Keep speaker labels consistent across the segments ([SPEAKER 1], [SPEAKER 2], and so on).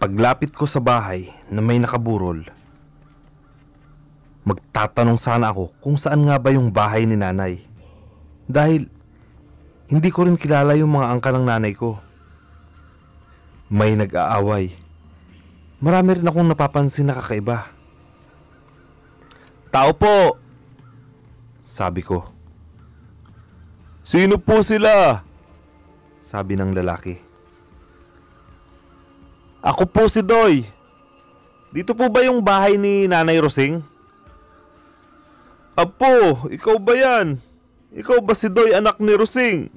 [SPEAKER 1] Paglapit ko sa bahay na may nakaburol, magtatanong sana ako kung saan nga ba yung bahay ni nanay. Dahil hindi ko rin kilala yung mga angka ng nanay ko. May nag-aaway. Marami rin akong napapansin na kakaiba. "Tao po!" sabi ko.
[SPEAKER 2] Sino po sila?
[SPEAKER 1] Sabi ng lalaki.
[SPEAKER 2] Ako po si Doy. Dito po ba yung bahay ni Nanay Rosing? Apo, ikaw ba yan? Ikaw ba si Doy, anak ni Rosing?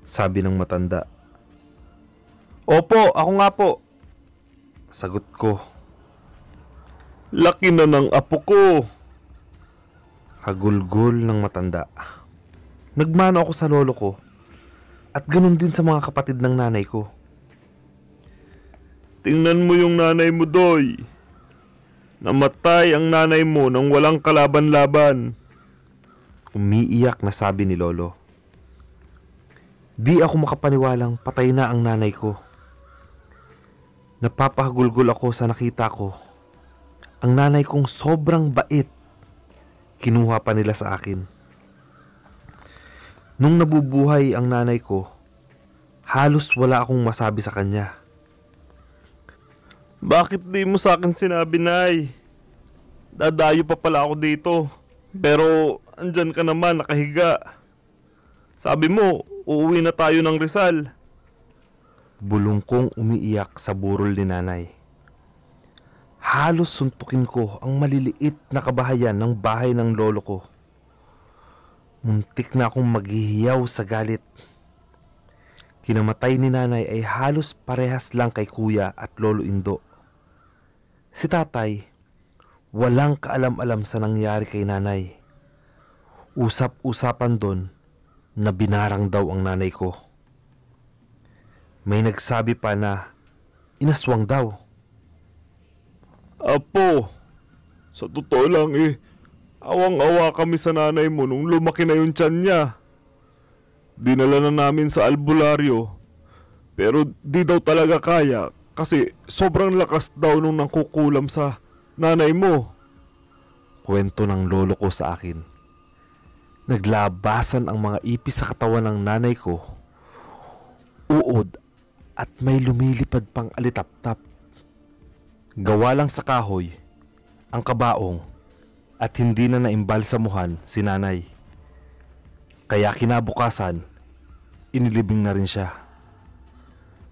[SPEAKER 1] Sabi ng matanda.
[SPEAKER 2] Opo, ako nga po.
[SPEAKER 1] Sagot ko.
[SPEAKER 2] Laki na ng apo ko.
[SPEAKER 1] Hagulgol ng matanda. Nagmano ako sa lolo ko at ganun din sa mga kapatid ng nanay ko.
[SPEAKER 2] Tingnan mo yung nanay mo, Doy. Namatay ang nanay mo nang walang kalaban-laban.
[SPEAKER 1] Umiiyak na sabi ni lolo. Di ako makapaniwalang patay na ang nanay ko. Napapahagulgol ako sa nakita ko. Ang nanay kong sobrang bait. Kinuha pa nila sa akin. Nung nabubuhay ang nanay ko, halos wala akong masabi sa kanya.
[SPEAKER 2] Bakit di mo sa akin sinabi, Nay? Dadayo pa pala ako dito. Pero andyan ka naman nakahiga. Sabi mo, uuwi na tayo ng Rizal.
[SPEAKER 1] Bulong kong umiiyak sa burol ni nanay. Halos suntukin ko ang maliliit na kabahayan ng bahay ng lolo ko. Muntik na akong maghihiyaw sa galit. Kinamatay ni nanay ay halos parehas lang kay kuya at lolo Indo. Si tatay, walang kaalam-alam sa nangyari kay nanay. Usap-usapan doon na binarang daw ang nanay ko. May nagsabi pa na inaswang daw.
[SPEAKER 2] Apo, sa totoo lang awang-awa kami sa nanay mo nung lumaki na yung tiyan niya. Dinala na namin sa albularyo, pero di daw talaga kaya kasi sobrang lakas daw nung nangkukulam sa nanay mo.
[SPEAKER 1] Kwento ng lolo ko sa akin. Naglabasan ang mga ipis sa katawan ng nanay ko. Uod at may lumilipad pang alitap-tap. Gawa lang sa kahoy, ang kabaong, at hindi na naimbalsamuhan si nanay. Kaya kinabukasan, inilibing na rin siya.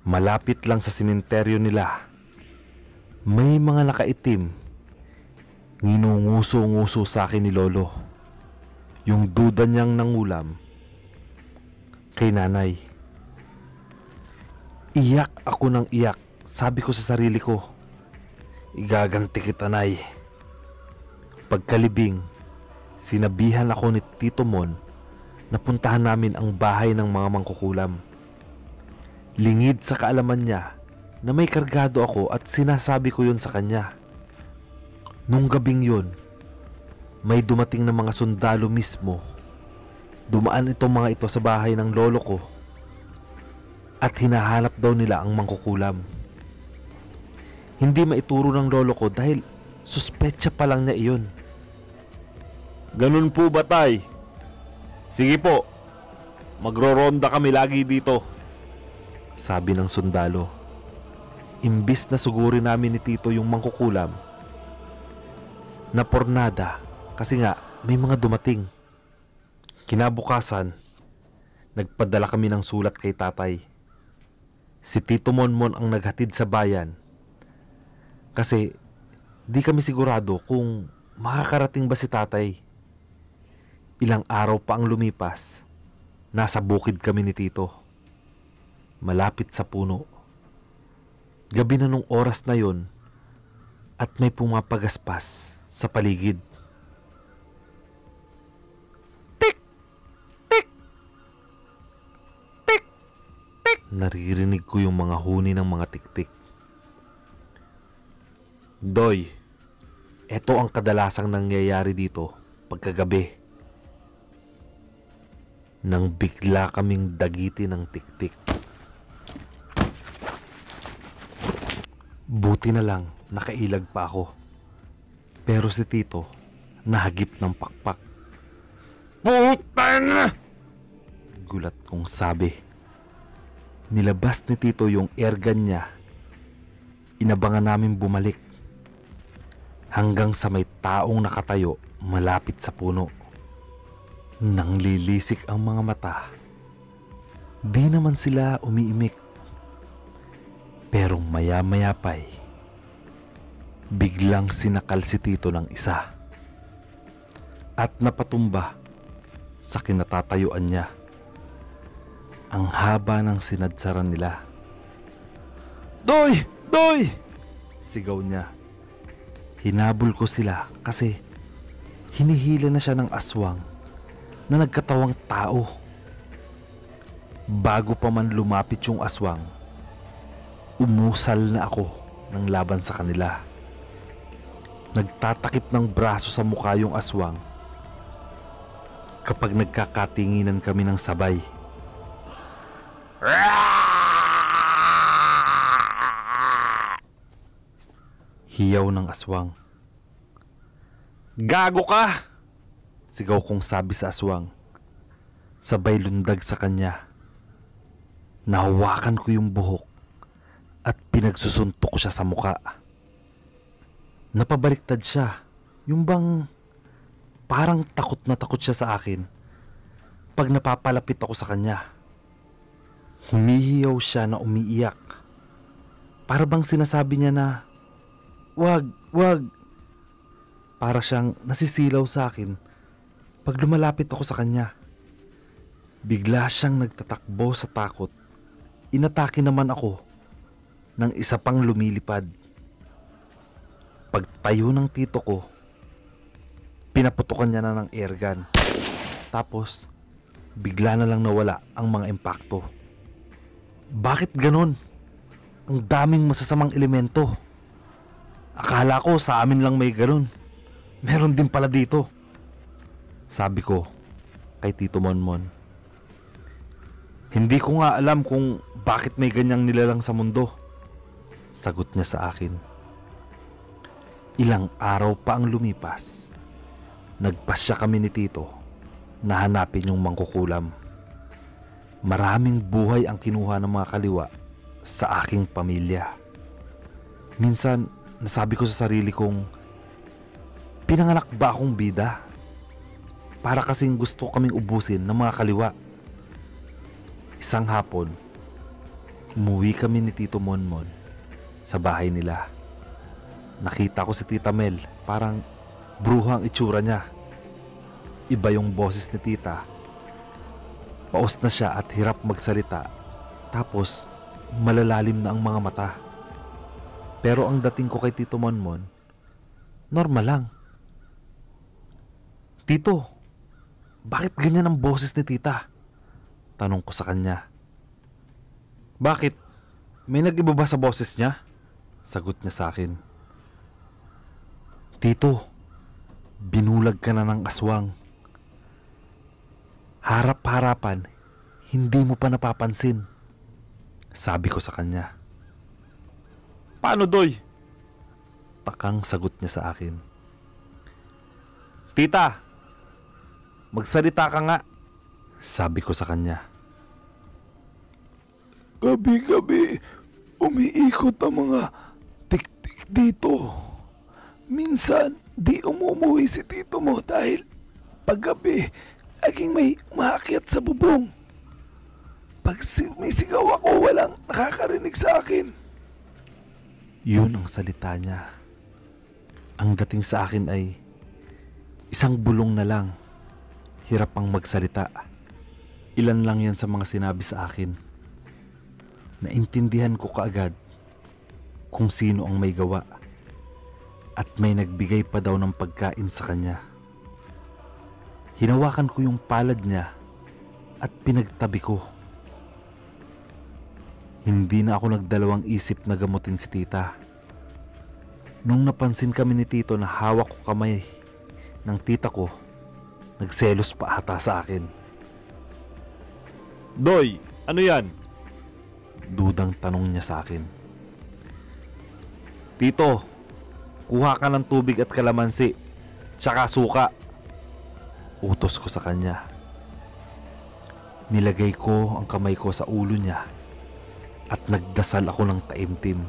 [SPEAKER 1] Malapit lang sa sementeryo nila, may mga nakaitim. Nginunguso-nguso sa akin ni lolo yung duda niyang nangulam kay nanay. Iyak ako ng iyak. Sabi ko sa sarili ko, igaganti kita, Nay. Pagkalibing, sinabihan ako ni Tito Mon na puntahan namin ang bahay ng mga mangkukulam. Lingid sa kaalaman niya na may kargado ako at sinasabi ko yun sa kanya. Nung gabing yun, may dumating na mga sundalo mismo. Dumaan itong mga ito sa bahay ng lolo ko at hinahanap daw nila ang mangkukulam. Hindi maituro ng lolo ko dahil suspetsa pa lang niya iyon.
[SPEAKER 2] Ganun po ba, Tay? Sige po, magro-ronda kami lagi dito.
[SPEAKER 1] Sabi ng sundalo. Imbis na sugurin namin ni Tito yung mangkukulam, napornada kasi nga may mga dumating. Kinabukasan, nagpadala kami ng sulat kay tatay. Si Tito Monmon ang naghatid sa bayan kasi di kami sigurado kung makakarating ba si tatay. Ilang araw pa ang lumipas, nasa bukid kami ni Tito, malapit sa puno. Gabi na nung oras na yon at may pumapagaspas sa paligid. Tik! Tik! Tik! Tik! Naririnig ko yung mga huni ng mga tiktik. Doy, eto ang kadalasang nangyayari dito pagkagabi. Nang bigla kaming dagiti ng tiktik. Buti na lang nakailag pa ako. Pero si Tito nahagip ng pakpak.
[SPEAKER 2] Puta na!
[SPEAKER 1] Gulat kong sabi. Nilabas ni Tito yung airgun niya. Inabangan namin bumalik. Hanggang sa may taong nakatayo malapit sa puno. Nang lilisik ang mga mata, di naman sila umiimik. Pero maya-maya pa'y biglang sinakal si Tito ng isa at napatumba sa kinatatayuan niya. Ang haba ng sinadsaran nila. "Doy! Doy!" sigaw niya. Hinabol ko sila kasi hinihila na siya ng aswang na nagkatawang tao. Bago pa man lumapit yung aswang, umusal na ako ng laban sa kanila. Nagtatakip ng braso sa mukha yung aswang kapag nagkakatinginan kami ng sabay. Hiyaw ng aswang. "Gago ka!" sigaw kong sabi sa aswang. Sabay lundag sa kanya. Nahawakan ko yung buhok at pinagsusuntok ko siya sa muka. Napabaliktad siya. Yung bang parang takot na takot siya sa akin pag napapalapit ako sa kanya. Humihiyaw siya na umiiyak. Para bang sinasabi niya na, "Wag, wag." Para siyang nasisilaw sa akin pag lumalapit ako sa kanya. Bigla siyang nagtatakbo sa takot. Inatake naman ako ng isa pang lumilipad. Pagtayo ng tito ko, pinaputukan niya na ng airgun. Tapos, bigla na lang nawala ang mga impakto. Bakit ganon? Ang daming masasamang elemento. Akala ko sa amin lang may ganon. Meron din pala dito. Sabi ko kay Tito Monmon. Hindi ko nga alam kung bakit may ganyang nilalang sa mundo. Sagot niya sa akin. Ilang araw pa ang lumipas. Nagpasya kami ni Tito na hanapin yung mangkukulam. Maraming buhay ang kinuha ng mga kaliwa sa aking pamilya. Minsan, nasabi ko sa sarili kong, pinanganak ba akong bida? Para kasing gusto kaming ubusin ng mga kaliwa. Isang hapon, umuwi kami ni Tito Monmon sa bahay nila. Nakita ko si Tita Mel, parang bruha ang itsura niya. Iba yung boses ni Tita. Paos na siya at hirap magsalita. Tapos, malalalim na ang mga mata. Pero ang dating ko kay Tito Monmon, normal lang. "Tito, bakit ganyan ang boses ni Tita?" Tanong ko sa kanya. "Bakit? May nag-iba ba sa boses niya?" Sagot niya sa akin. "Tito, binulag ka na ng aswang. Harap-harapan, hindi mo pa napapansin." Sabi ko sa kanya. "Paano, Doy?" Takang sagot niya sa akin. "Tita, magsalita ka nga." Sabi ko sa kanya.
[SPEAKER 2] Gabi-gabi, umiikot ang mga tik-tik dito. Minsan, di umuwi si tito mo dahil paggabi, laging may umaakyat sa bubong. Pag sumisigaw ako, walang nakakarinig sa akin.
[SPEAKER 1] Yun ang salita niya. Ang dating sa akin ay isang bulong na lang. Hirap pang magsalita. Ilan lang yan sa mga sinabi sa akin. Naintindihan ko kaagad kung sino ang may gawa at may nagbigay pa daw ng pagkain sa kanya. Hinawakan ko yung palad niya at pinagtabi ko. Hindi na ako nagdalawang isip na gamutin si tita. Nung napansin kami ni Tito na hawak ko kamay ng tita ko, nagselos pa ata sa akin.
[SPEAKER 2] Doy, ano yan?
[SPEAKER 1] Dudang tanong niya sa akin. Tito, kuha ka ng tubig at kalamansi, tsaka suka. Utos ko sa kanya. Nilagay ko ang kamay ko sa ulo niya at nagdasal ako ng taimtim.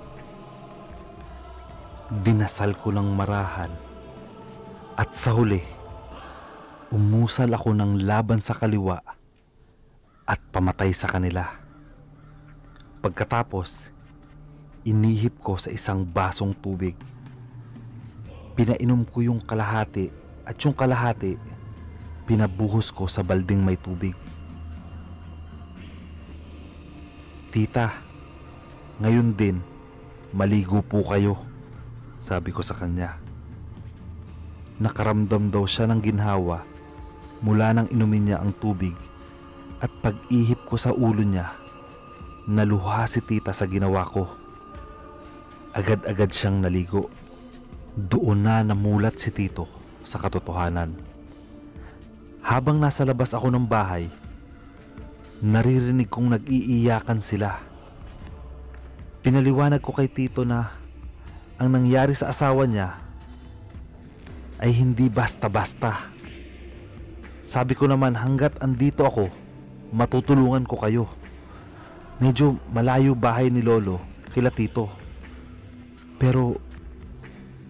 [SPEAKER 1] Dinasal ko ng marahan at sa huli, umusal ako ng laban sa kaliwa at pamatay sa kanila. Pagkatapos, inihip ko sa isang basong tubig. Pinainom ko yung kalahati at yung kalahati pinabuhos ko sa balding may tubig. Tita, ngayon din, maligo po kayo, sabi ko sa kanya. Nakaramdam daw siya ng ginhawa mula nang inumin niya ang tubig at pag-ihip ko sa ulo niya, naluha si tita sa ginawa ko. Agad-agad siyang naligo. Doon na namulat si tito sa katotohanan. Habang nasa labas ako ng bahay, naririnig kong nag-iiyakan sila. Pinaliwanag ko kay tito na ang nangyari sa asawa niya ay hindi basta-basta. Sabi ko naman hanggat andito ako, matutulungan ko kayo. Medyo malayo bahay ni Lolo kila tito. Pero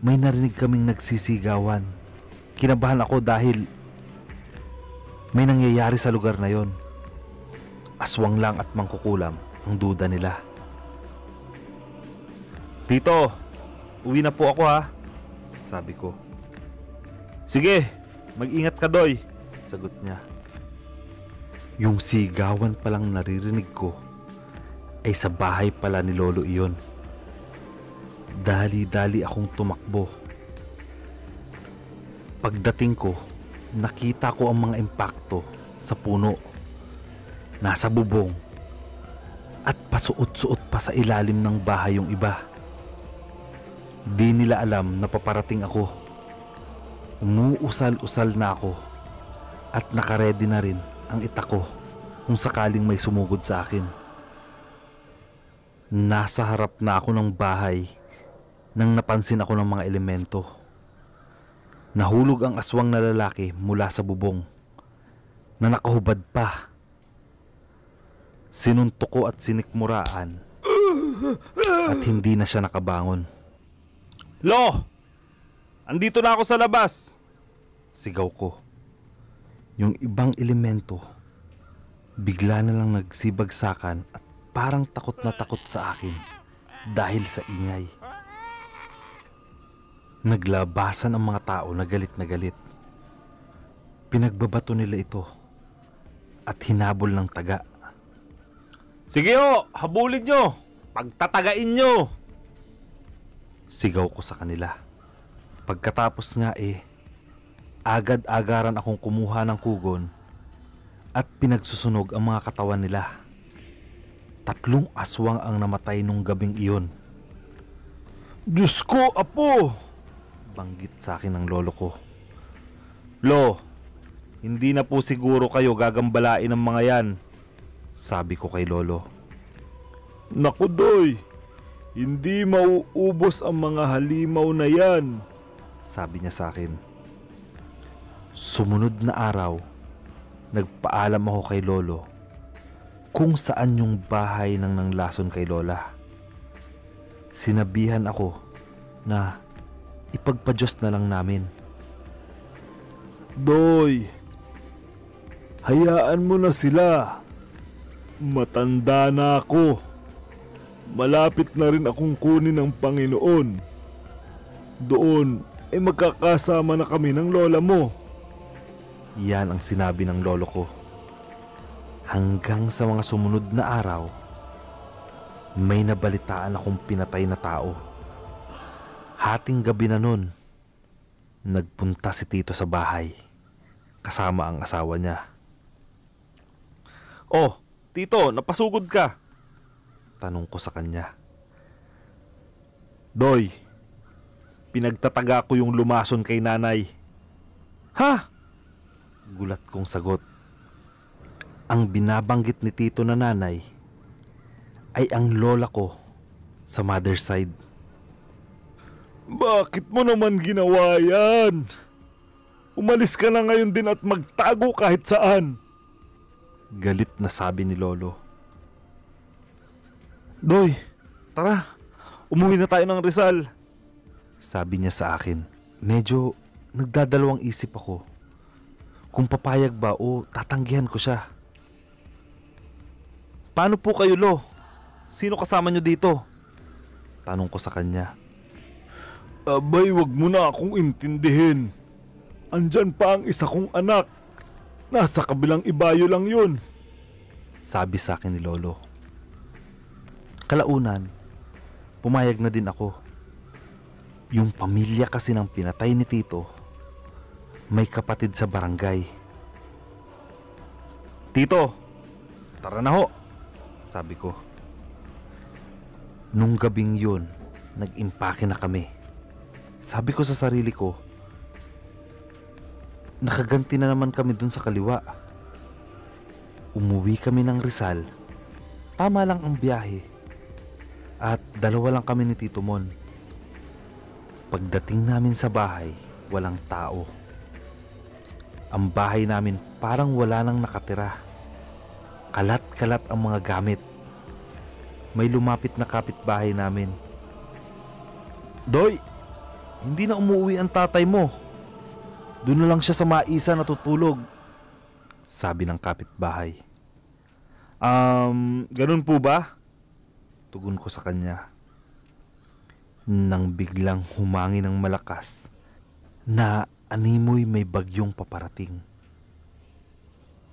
[SPEAKER 1] may narinig kaming nagsisigawan. Kinabahan ako dahil may nangyayari sa lugar na yon. Aswang lang at mangkukulam ang duda nila. Tito, uwi na po ako ha, sabi ko. Sige, mag-ingat ka Doy, sagot niya. Yung sigawan palang naririnig ko ay sa bahay pala ni Lolo iyon. Dali-dali akong tumakbo. Pagdating ko, nakita ko ang mga impakto sa puno, nasa bubong, at pasuot-suot pa sa ilalim ng bahay yung iba. Di nila alam na paparating ako. Umuusal-usal na ako at nakaredy na rin ang itak ko kung sakaling may sumugod sa akin. Nasa harap na ako ng bahay nang napansin ako ng mga elemento. Nahulog ang aswang na lalaki mula sa bubong na nakahubad pa. Sinuntok ko at sinikmuraan at hindi na siya nakabangon. Lo! Andito na ako sa labas! Sigaw ko. Yung ibang elemento bigla na lang nagsibagsakan at parang takot na takot sa akin dahil sa ingay. Naglabasan ang mga tao na galit na galit. Pinagbabato nila ito at hinabol ng taga. Sige ho, habulin nyo! Pagtatagain nyo! Sigaw ko sa kanila. Pagkatapos nga agad-agaran akong kumuha ng kugon at pinagsusunog ang mga katawan nila. 3 aswang ang namatay nung gabing iyon. Diyos ko, apo! Banggit sa akin ng lolo ko. Lo, hindi na po siguro kayo gagambalain ng mga yan, sabi ko kay lolo. Naku Doy, hindi mauubos ang mga halimaw na yan, sabi niya sa akin. Sumunod na araw, nagpaalam ako kay lolo kung saan yung bahay ng nanglason kay lola. Sinabihan ako na ipagpadyos na lang namin. Doy, hayaan mo na sila. Matanda na ako. Malapit na rin akong kunin ng Panginoon. Doon ay magkakasama na kami ng lola mo. Yan ang sinabi ng lolo ko. Hanggang sa mga sumunod na araw, may nabalitaan akong pinatay na tao. Hating gabi na nun, nagpunta si tito sa bahay kasama ang asawa niya. Oh, tito, napasugod ka? Tanong ko sa kanya. Doy, pinagtataga ko yung lumason kay nanay. Ha? Gulat kong sagot. Ang binabanggit ni tito na nanay ay ang lola ko sa mother side.
[SPEAKER 2] Bakit mo naman ginawa yan? Umalis ka na ngayon din at magtago kahit saan.
[SPEAKER 1] Galit na sabi ni Lolo. Doy, tara, umuwi na tayo ng Rizal. Sabi niya sa akin. Medyo nagdadalawang isip ako kung papayag ba o tatanggihan ko siya. Paano po kayo, Lo? Sino kasama niyo dito? Tanong ko sa kanya.
[SPEAKER 2] Abay, wag mo na akong intindihin. Andyan pa ang isa kong anak. Nasa kabilang ibayo lang yun.
[SPEAKER 1] Sabi sa akin ni Lolo. Kalaunan, pumayag na din ako. Yung pamilya kasi ng pinatay ni Tito, may kapatid sa barangay. Tito, tara na ho, sabi ko. Nung gabing yun, nag-impake na kami. Sabi ko sa sarili ko, nakaganti na naman kami dun sa kaliwa. Umuwi kami ng Rizal. Tama lang ang biyahe. At dalawa lang kami ni Tito Mon. Pagdating namin sa bahay, walang tao. Ang bahay namin parang wala nang nakatira. Kalat-kalat ang mga gamit. May lumapit na kapitbahay namin. Doy, hindi na umuwi ang tatay mo. Doon na lang siya sa maisa natutulog. Sabi ng kapitbahay. Ganun po ba? Tugon ko sa kanya. Nang biglang humangin ng malakas na animoy may bagyong paparating.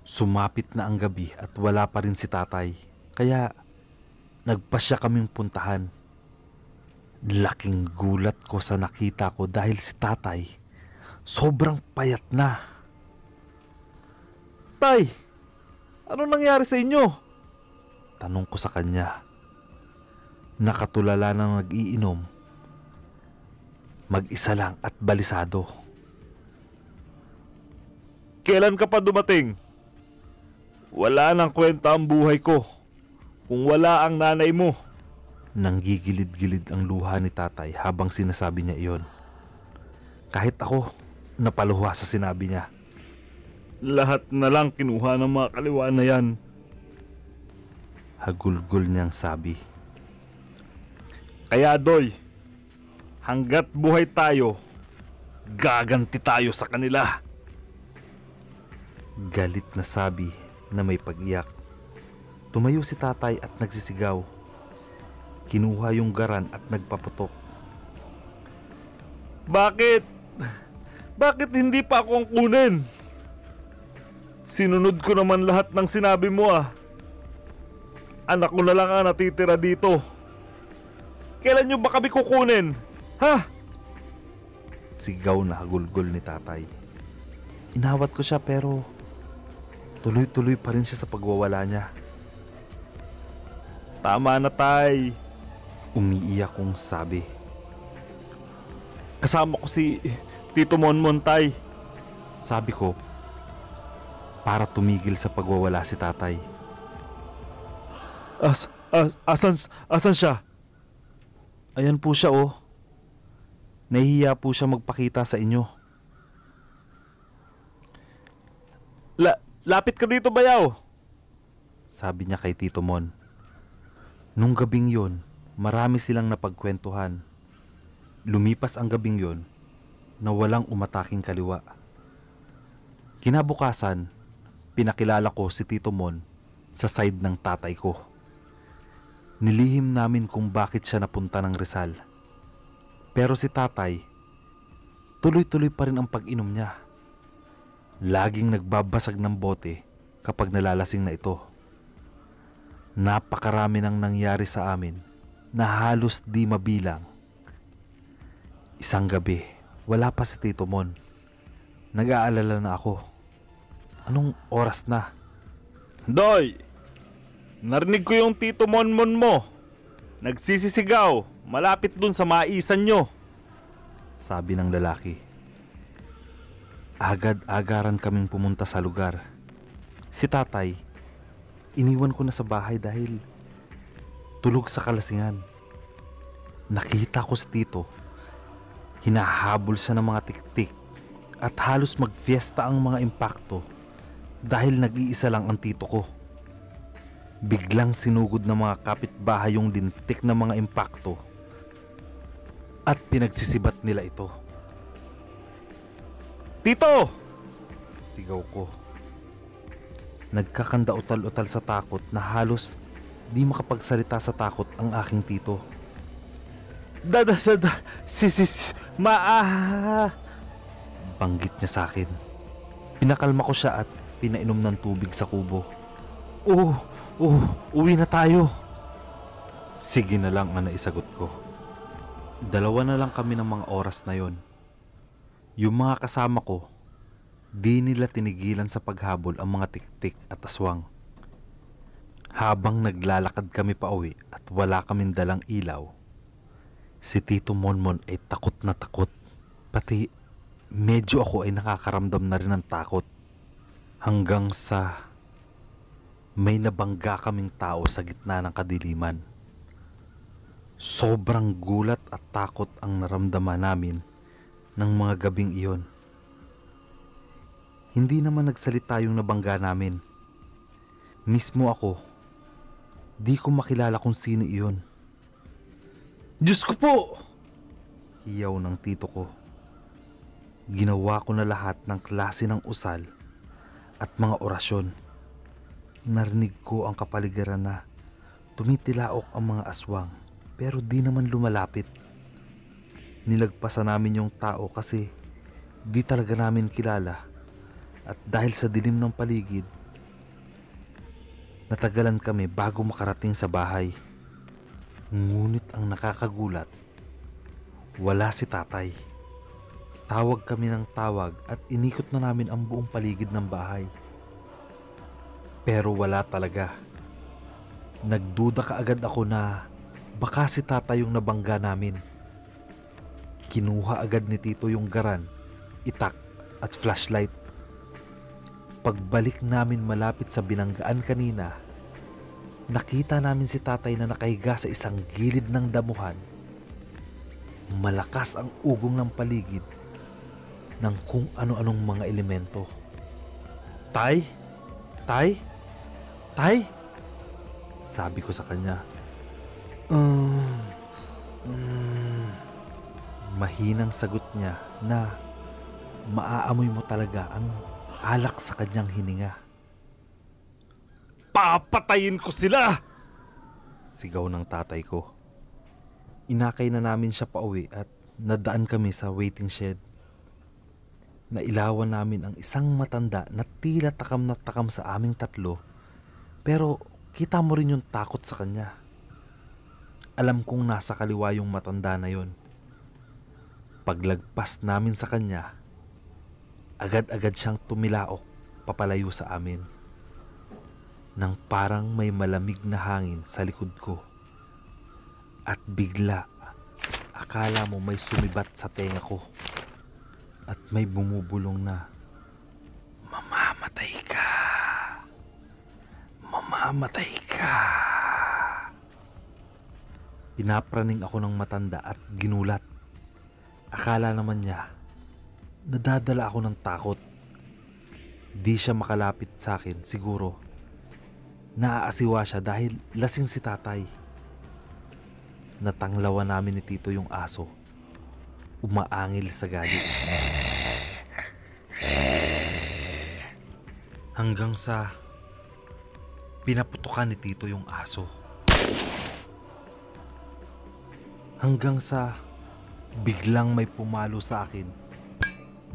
[SPEAKER 1] Sumapit na ang gabi at wala pa rin si tatay. Kaya nagpasya kaming puntahan. Laking gulat ko sa nakita ko dahil si tatay sobrang payat na. Tay, ano nangyari sa inyo? Tanong ko sa kanya. Nakatulala ng nag-iinom. Mag-isa lang at balisado.
[SPEAKER 2] Kailan ka pa dumating? Wala nang kwenta ang buhay ko kung wala ang nanay mo.
[SPEAKER 1] Nanggigilid-gilid ang luha ni tatay habang sinasabi niya iyon. Kahit ako, napaluha sa sinabi niya.
[SPEAKER 2] Lahat na lang kinuha ng mga kaliwa na yan.
[SPEAKER 1] Hagulgol niyang sabi.
[SPEAKER 2] Kaya Doy, hanggat buhay tayo, gaganti tayo sa kanila.
[SPEAKER 1] Galit na sabi na may pag-iyak. Tumayo si tatay at nagsisigaw. Kinuha yung garan at nagpaputok.
[SPEAKER 2] Bakit? Bakit hindi pa ako ang kunin? Sinunod ko naman lahat ng sinabi mo ah. Anak ko na lang ang natitira dito. Kailan nyo ba kami kukunin? Ha?
[SPEAKER 1] Sigaw na hagulgol ni tatay. Inawat ko siya pero tuloy-tuloy pa rin siya sa pagwawala niya.
[SPEAKER 2] Tama na tay.
[SPEAKER 1] Umiiyak kong sabi.
[SPEAKER 2] Kasama ko si Tito Monmon tay.
[SPEAKER 1] Sabi ko para tumigil sa pagwawala si tatay.
[SPEAKER 2] Asan siya?
[SPEAKER 1] Ayan po siya oh. Nahihiya po siya magpakita sa inyo.
[SPEAKER 2] Lapit ka dito bayaw.
[SPEAKER 1] Sabi niya kay Tito Mon. Nung gabing yon, marami silang napagkwentuhan. Lumipas ang gabing yon na walang umataking kaliwa. Kinabukasan, pinakilala ko si Tito Mon sa side ng tatay ko. Nilihim namin kung bakit siya napunta ng Rizal. Pero si tatay, tuloy-tuloy pa rin ang pag-inom niya. Laging nagbabasag ng bote kapag nalalasing na ito. Napakarami nang nangyari sa amin na halos di mabilang. Isang gabi, wala pa si Tito Mon. Nag-aalala na ako. Anong oras na?
[SPEAKER 2] Doy! Narinig ko yung Tito Monmon mo. Nagsisisigaw, malapit dun sa maisan nyo.
[SPEAKER 1] Sabi ng lalaki. Agad-agaran kaming pumunta sa lugar. Si tatay, iniwan ko na sa bahay dahil tulog sa kalasingan. Nakita ko si Tito Hinahabol siya ng mga tiktik at halos magfiesta ang mga impakto dahil nag-iisa lang ang tito ko. Biglang sinugod ng mga kapitbahay yung lintik na mga impakto at pinagsisibat nila ito. "Tito!" sigaw ko. Nagkakanda utal-utal sa takot na halos di makapagsalita sa takot ang aking tito. Sis, banggit niya sa akin. Pinakalma ko siya at pinainom ng tubig sa kubo. Uwi na tayo. Sige na lang ang naisagot ko. Dalawa na lang kami ng mga oras na yon. Yung mga kasama ko, di nila tinigilan sa paghabol ang mga tiktik at aswang. Habang naglalakad kami pa uwi at wala kaming dalang ilaw, si Tito Monmon ay takot na takot. Pati medyo ako ay nakakaramdam na rin ng takot. Hanggang sa may nabangga kaming tao sa gitna ng kadiliman. Sobrang gulat at takot ang naramdaman namin ng mga gabing iyon. Hindi naman nagsalita yung nabangga namin. Mismo ako, di ko makilala kung sino iyon. "Diyos ko po!" hiyaw ng tito ko. Ginawa ko na lahat ng klase ng usal at mga orasyon. Narinig ko ang kapaligiran na tumitilaok ang mga aswang pero di naman lumalapit. Nilagpasan namin yung tao kasi di talaga namin kilala at dahil sa dilim ng paligid, natagalan kami bago makarating sa bahay. Ngunit ang nakakagulat, wala si tatay. Tawag kami ng tawag at inikot na namin ang buong paligid ng bahay. Pero wala talaga. Nagduda kaagad ako na baka si tatay yung nabangga namin. Kinuha agad ni tito yung garan, itak at flashlight. Pagbalik namin malapit sa binanggaan kanina, nakita namin si tatay na nakahiga sa isang gilid ng damuhan. Malakas ang ugong ng paligid ng kung ano-anong mga elemento. Tay? Tay? Tay? Sabi ko sa kanya. Mahinang sagot niya na maaamoy mo talaga ang alak sa kanyang hininga.
[SPEAKER 2] "Papatayin ko sila!"
[SPEAKER 1] Sigaw ng tatay ko. Inakay na namin siya pauwi at nadaan kami sa waiting shed. Nailawan namin ang isang matanda na tila takam na takam sa aming tatlo, pero kita mo rin yung takot sa kanya. Alam kong nasa kaliwa yung matanda na yon. Paglagpas namin sa kanya, agad-agad siyang tumilaok papalayo sa amin. Nang parang may malamig na hangin sa likod ko. At bigla, akala mo may sumibat sa tenga ko. At may bumubulong na, "Mamamatay ka! Mamamatay ka!" Pinapraning ako ng matanda at ginulat. Akala naman niya, nadadala ako ng takot. Di siya makalapit sa akin siguro. Naaasiwa siya dahil lasing si tatay. Natanglawan namin ni tito yung aso. Umaangil sa galit. Hanggang sa pinaputukan ni tito yung aso. Hanggang sa biglang may pumalo sa akin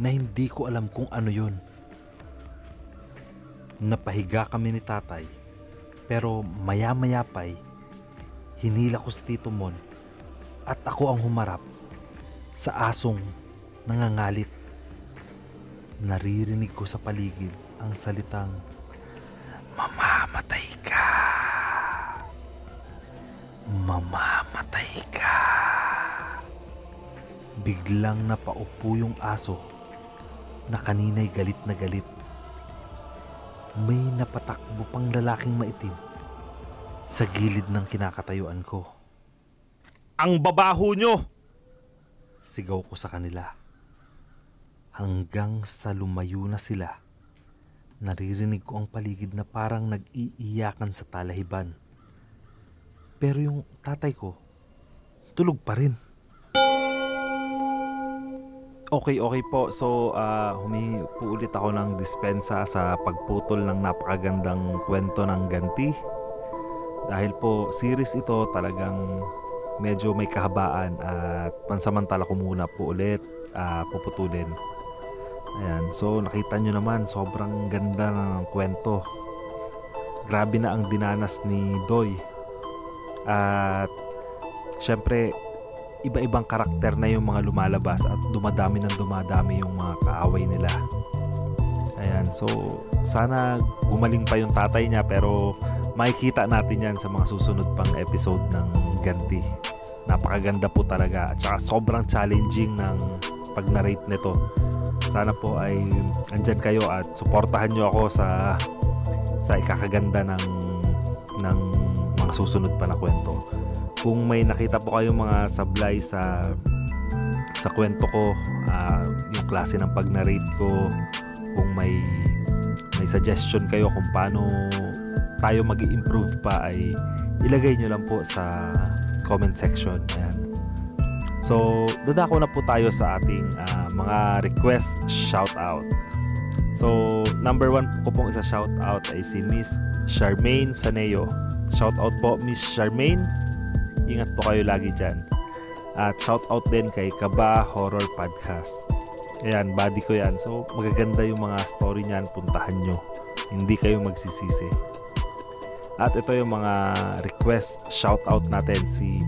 [SPEAKER 1] na hindi ko alam kung ano yun. Napahiga kami ni tatay, pero maya-maya pa'y hinila ko si Tito Mon at ako ang humarap sa asong nangangalit. Naririnig ko sa paligid ang salitang, "Mamamatay ka! Mamamatay ka!" Biglang napaupo yung aso na kanina'y galit na galit. May napatakbo pang lalaking maitim sa gilid ng kinakatayuan ko.
[SPEAKER 2] "Ang babaho nyo!
[SPEAKER 1] Sigaw ko sa kanila. Hanggang sa lumayo na sila, naririnig ko ang paligid na parang nag-iiyakan sa talahiban. Pero yung tatay ko, tulog pa rin. Okay po. So, humingi po ulit ako ng dispensa sa pagputol ng napakagandang kwento ng ganti. Dahil po, series ito talagang medyo may kahabaan at pansamantala ko muna po ulit puputulin. Ayan, so nakita nyo naman, sobrang ganda ng kwento. Grabe na ang dinanas ni Doy. At syempre, iba-ibang karakter na yung mga lumalabas at dumadami yung mga kaaway nila. Ayan, so sana gumaling pa yung tatay niya, pero makikita natin yan sa mga susunod pang episode ng Ganti. Napakaganda po talaga at saka sobrang challenging ng pag-narrate nito. Sana po ay andyan kayo at suportahan nyo ako sa ikakaganda ng mga susunod pa na kwento. Kung may nakita po kayong mga sablay sa kwento ko, yung klase ng pag-narrate ko, kung may suggestion kayo kung paano tayo mag-i-improve pa, ay ilagay nyo lang po sa comment section. Ayan. So, dadako na po tayo sa ating mga request shoutout. So, number 1 ko pong isa shoutout ay si Miss Charmaine Saneo. Shoutout po Miss Charmaine. Ingat po kayo lagi dyan. At shoutout din kay Kaba Horror Podcast. Ayan, buddy ko yan. So, magaganda yung mga story niyan. Puntahan nyo. Hindi kayo magsisisi. At ito yung mga request shoutout natin. Si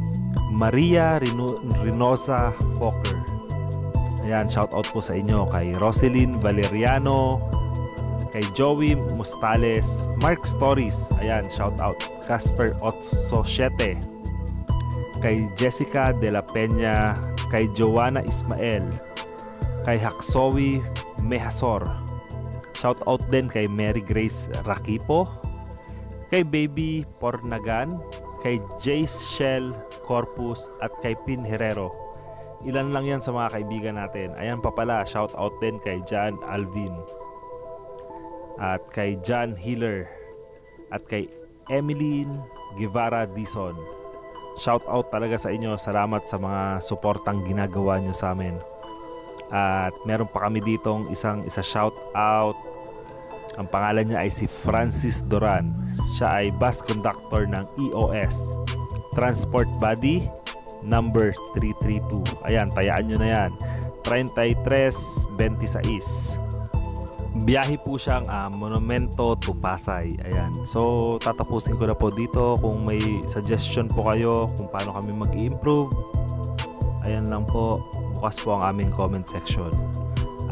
[SPEAKER 1] Maria Rinosa Fokker. Ayan, shoutout po sa inyo. Kay Roselyn Valeriano. Kay Joey Mustales. Mark Stories. Ayan, shoutout. Casper Otso 7. Kay Jessica de la Peña, kay Joanna Ismael, kay Haksowi Mehasor. Shout out din kay Mary Grace Rakipo, kay Baby Pornagan, kay Jace Shell Corpus at kay Pin Herrero. Ilan lang yan sa mga kaibigan natin. Ayan pa pala, shout out din kay John Alvin at kay John Healer at kay Emeline Guevara Dison. Shout out talaga sa inyo. Salamat sa mga suportang ginagawa nyo sa amin. At meron pa kami ditong isa shout out. Ang pangalan niya ay si Francis Doran. Siya ay bus conductor ng EOS Transport Body number 332. Ayan, tayaan nyo na yan. 3326. Biyahe po siyang Monumento to Pasay. Ayan. So, tatapusin ko na po dito. Kung may suggestion po kayo kung paano kami mag-improve, ayan lang po. Bukas po ang aming comment section.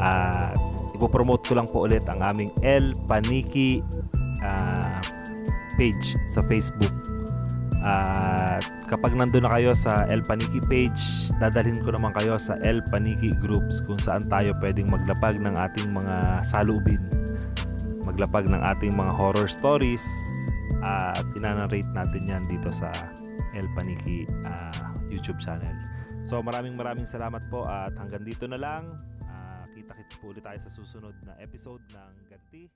[SPEAKER 1] At ipopromote ko lang po ulit ang aming El Paniki page sa Facebook. At kapag nandun na kayo sa El Paniki page, dadalhin ko naman kayo sa El Paniki groups kung saan tayo pwedeng maglapag ng ating mga salubin, maglapag ng ating mga horror stories, at inanarrate natin yan dito sa El Paniki YouTube channel. So maraming salamat po at hanggang dito na lang. Kita-kits po ulit tayo sa susunod na episode ng Ganti.